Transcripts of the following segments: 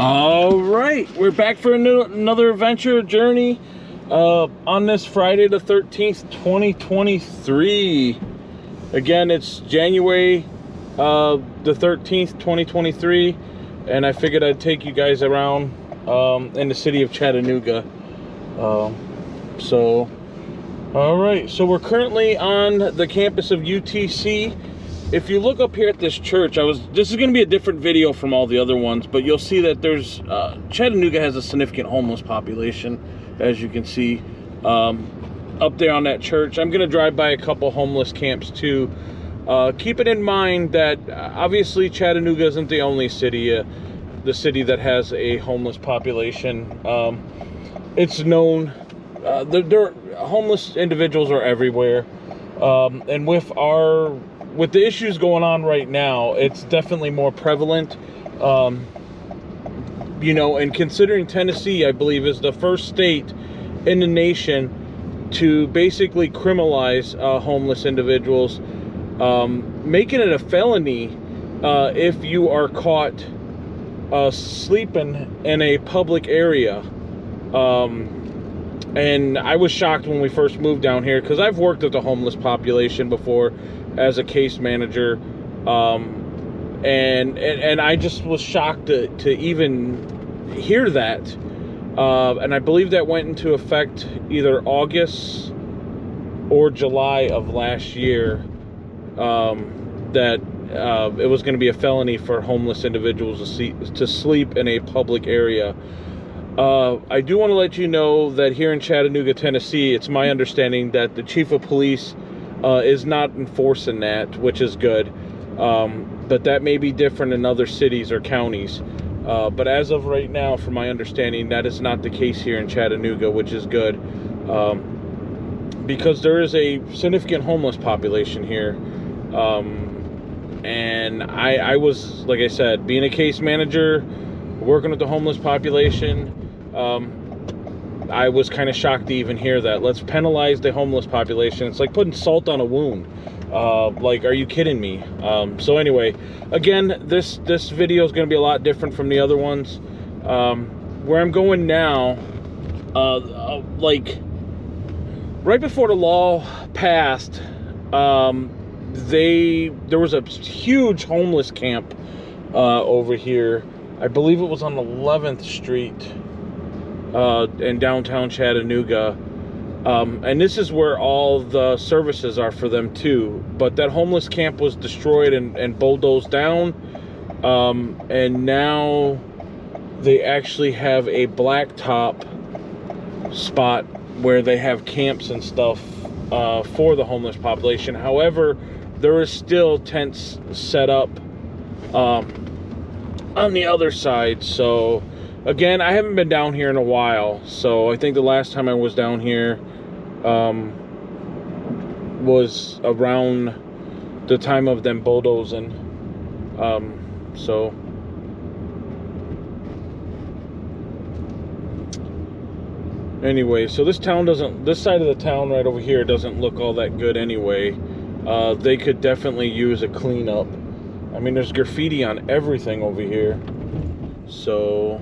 All right, we're back for another adventure journey on this Friday the 13th, 2023. Again, it's January the 13th, 2023, and I figured I'd take you guys around in the city of Chattanooga. All right, so we're currently on the campus of UTC. If you look up here at this church, this is going to be a different video from all the other ones, but you'll see that there's Chattanooga has a significant homeless population, as you can see up there on that church. I'm going to drive by a couple homeless camps too. Keeping in mind that obviously Chattanooga isn't the only city, the city that has a homeless population. It's known, homeless individuals are everywhere, and with the issues going on right now, it's definitely more prevalent. You know, and considering Tennessee, I believe, is the first state in the nation to basically criminalize homeless individuals, making it a felony if you are caught sleeping in a public area. And I was shocked when we first moved down here, because I've worked with the homeless population before as a case manager, and I just was shocked to even hear that, and I believe that went into effect either August or July of last year, that it was going to be a felony for homeless individuals to sleep in a public area. I do want to let you know that here in Chattanooga, Tennessee, it's my understanding that the chief of police is not enforcing that, which is good. But that may be different in other cities or counties. But as of right now, from my understanding, that is not the case here in Chattanooga, which is good. Because there is a significant homeless population here. And I was, like I said, being a case manager, working with the homeless population, I was kind of shocked to even hear that. Let's penalize the homeless population. It's like putting salt on a wound. Like, are you kidding me? So anyway, again, this video is going to be a lot different from the other ones. Where I'm going now, like right before the law passed, there was a huge homeless camp over here. I believe it was on 11th Street in downtown Chattanooga. And this is where all the services are for them too. But that homeless camp was destroyed and bulldozed down. And now they actually have a blacktop spot where they have camps and stuff for the homeless population. However, there is still tents set up on the other side. So again, I haven't been down here in a while, so I think the last time I was down here was around the time of them bulldozing. So anyway, so this side of the town right over here doesn't look all that good anyway. They could definitely use a cleanup. I mean, there's graffiti on everything over here. So,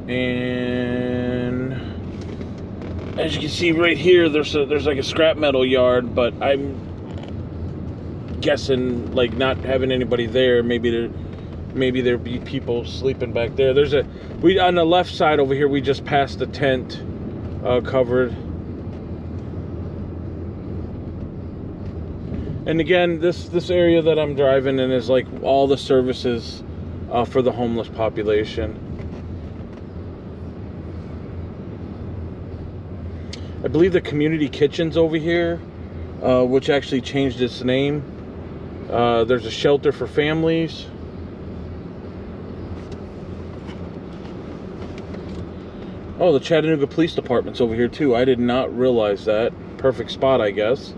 and as you can see right here, there's like a scrap metal yard, but I'm guessing, like, not having anybody there, maybe there'd be people sleeping back there. On the left side over here, we just passed the tent covered. And again, this area that I'm driving in is like all the services for the homeless population. I believe the community kitchen's over here, which actually changed its name. There's a shelter for families. Oh, the Chattanooga Police Department's over here too. I did not realize that. Perfect spot, I guess.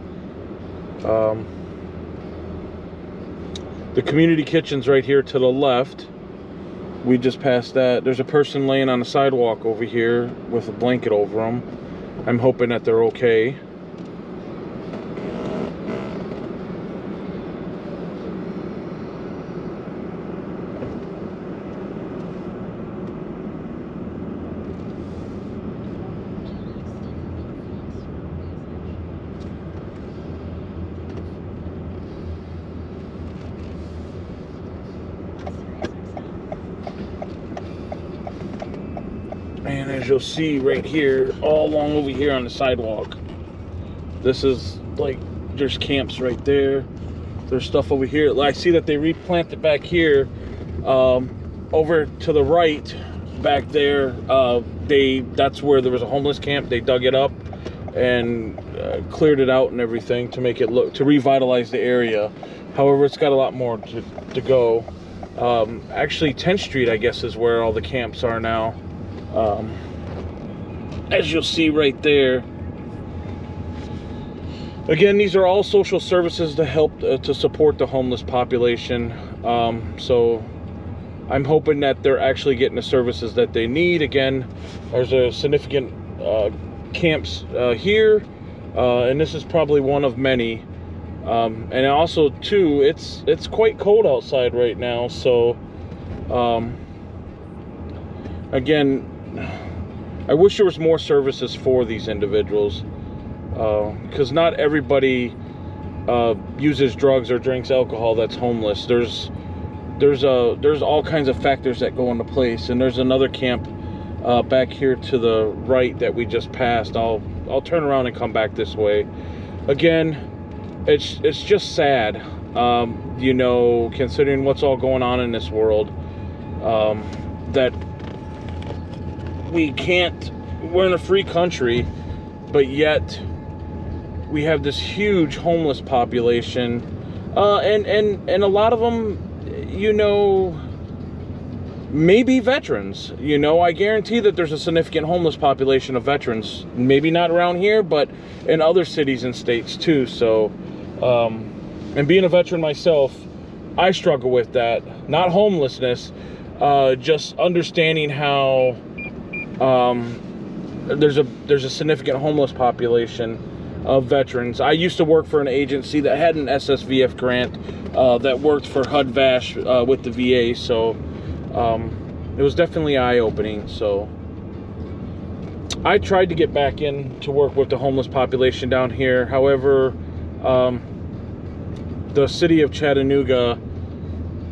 The community kitchen's right here to the left. We just passed that. There's a person laying on the sidewalk over here with a blanket over them. I'm hoping that they're okay. as you'll see right here, all along over here on the sidewalk. This is like, there's camps right there. There's stuff over here. I see that they replanted back here. Over to the right, back there, that's where there was a homeless camp. They dug it up and cleared it out and everything to make it look, to revitalize the area. However, it's got a lot more to go. Actually, 10th Street, I guess, is where all the camps are now. As you'll see right there. Again, these are all social services to help to support the homeless population. So I'm hoping that they're actually getting the services that they need. Again, there's a significant camps here, and this is probably one of many. And also, too, it's quite cold outside right now. So, again, I wish there was more services for these individuals, because not everybody uses drugs or drinks alcohol that's homeless. There's all kinds of factors that go into place, and there's another camp back here to the right that we just passed. I'll turn around and come back this way. Again, it's just sad, you know, considering what's all going on in this world, that we're in a free country, but yet we have this huge homeless population, and a lot of them, you know, maybe veterans. You know, I guarantee that there's a significant homeless population of veterans, maybe not around here, but in other cities and states too. So, and being a veteran myself, I struggle with that. Not homelessness, just understanding how there's a significant homeless population of veterans. I used to work for an agency that had an SSVF grant that worked for HUD-VASH with the VA, so it was definitely eye-opening. So I tried to get back in to work with the homeless population down here. However, the city of Chattanooga,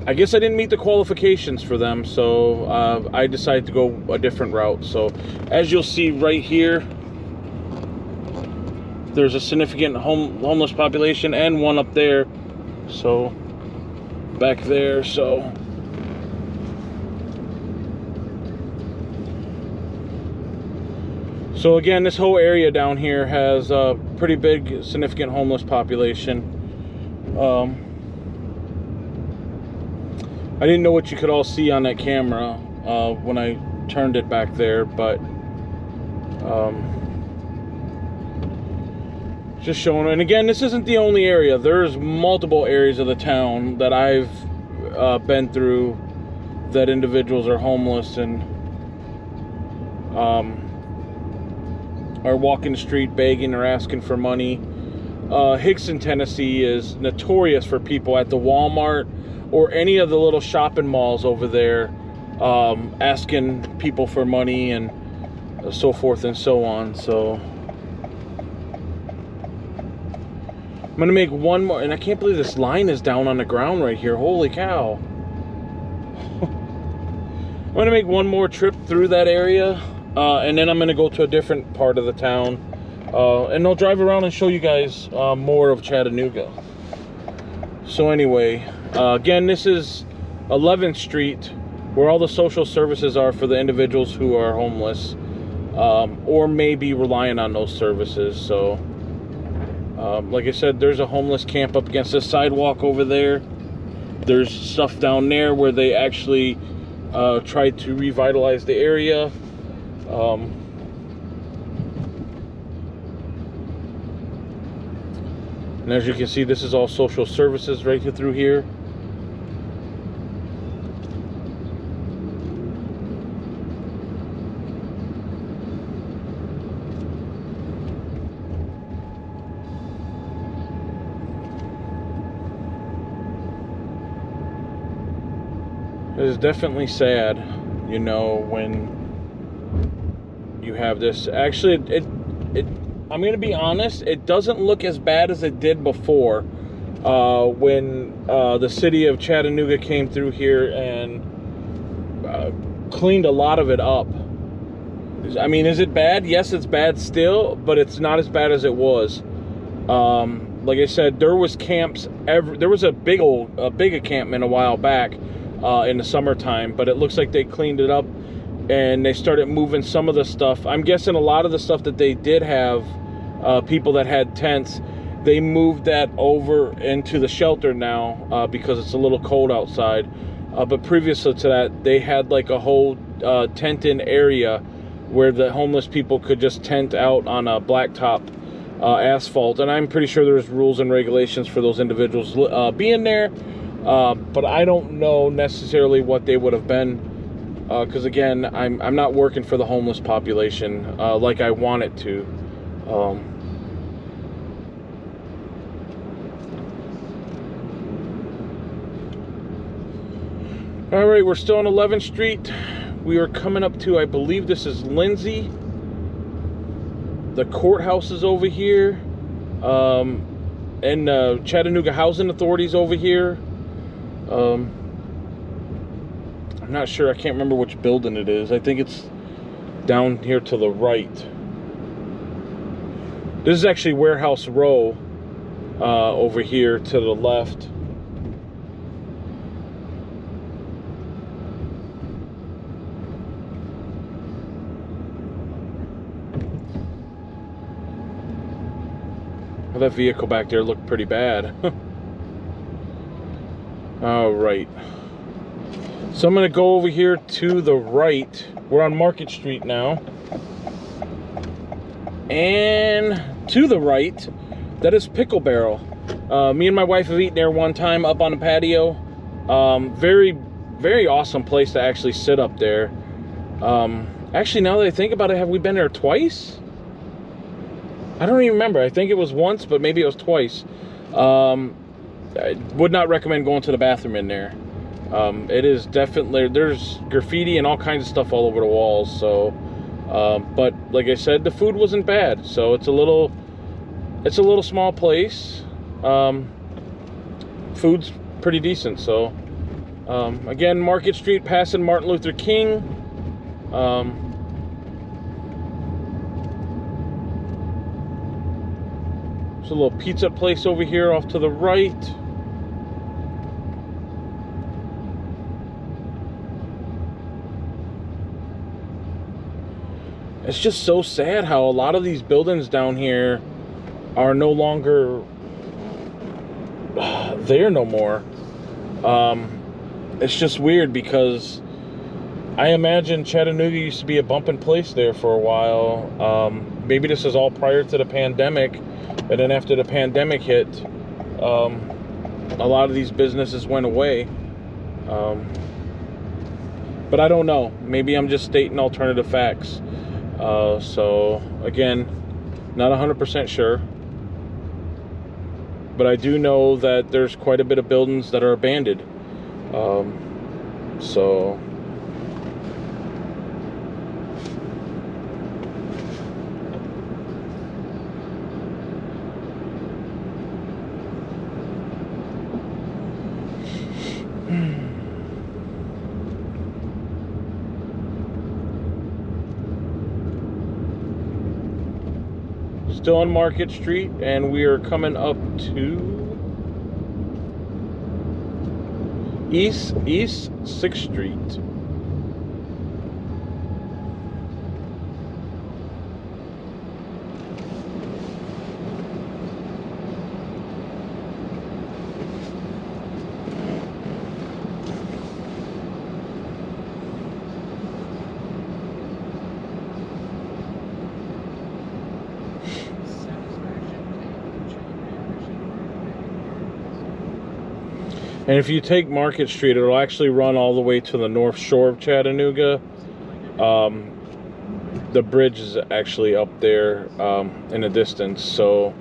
I guess I didn't meet the qualifications for them, so I decided to go a different route. So as you'll see right here, there's a significant homeless population, and one up there, so back there. So again, this whole area down here has a pretty big, significant homeless population. I didn't know what you could all see on that camera when I turned it back there, but just showing. And again, this isn't the only area. There's multiple areas of the town that I've been through that individuals are homeless and are walking the street begging or asking for money. Hickson, Tennessee is notorious for people at the Walmart or any of the little shopping malls over there asking people for money and so forth and so on. So I'm gonna make one more, and I can't believe this line is down on the ground right here. Holy cow. I'm gonna make one more trip through that area, and then I'm gonna go to a different part of the town, and I'll drive around and show you guys more of Chattanooga. So anyway, again, this is 11th Street, where all the social services are for the individuals who are homeless, or maybe relying on those services. So like I said, there's a homeless camp up against this sidewalk over there. There's stuff down there where they actually tried to revitalize the area. And as you can see, this is all social services right through here. It is definitely sad, you know, when you have this. Actually, I'm going to be honest, it doesn't look as bad as it did before, when the city of Chattanooga came through here and cleaned a lot of it up. I mean, is it bad? Yes, it's bad still, but it's not as bad as it was. Like I said, there was camps. There was a big encampment a while back in the summertime, but it looks like they cleaned it up and they started moving some of the stuff. I'm guessing a lot of the stuff that they did have, people that had tents, they moved that over into the shelter now because it's a little cold outside. But previous to that, they had like a whole tent-in area where the homeless people could just tent out on a blacktop asphalt. And I'm pretty sure there's rules and regulations for those individuals being there. But I don't know necessarily what they would have been. Because again, I'm not working for the homeless population like I want it to. All right, we're still on 11th Street. We are coming up to, I believe this is Lindsay. The courthouse is over here. And Chattanooga Housing Authority's over here. I'm not sure. I can't remember which building it is. I think it's down here to the right. This is actually Warehouse Row over here to the left. Well, that vehicle back there looked pretty bad. All right. So I'm going to go over here to the right. We're on Market Street now. And to the right, that is Pickle Barrel. Me and my wife have eaten there one time up on the patio. Very, very awesome place to actually sit up there. Actually, now that I think about it, have we been there twice? I don't even remember. I think it was once, but maybe it was twice. I would not recommend going to the bathroom in there. It is definitely, there's graffiti and all kinds of stuff all over the walls. So, but like I said, the food wasn't bad. So it's a little small place. Food's pretty decent. So, again, Market Street, passing Martin Luther King. There's a little pizza place over here off to the right. It's just so sad how a lot of these buildings down here are no longer there no more. It's just weird because I imagine Chattanooga used to be a bumping place there for a while. Maybe this is all prior to the pandemic. And then after the pandemic hit, a lot of these businesses went away. But I don't know. Maybe I'm just stating alternative facts. So, again, not 100% sure. But I do know that there's quite a bit of buildings that are abandoned. So... Still on Market Street, and we are coming up to East 6th Street. And if you take Market Street, it'll actually run all the way to the north shore of Chattanooga. The bridge is actually up there in the distance. So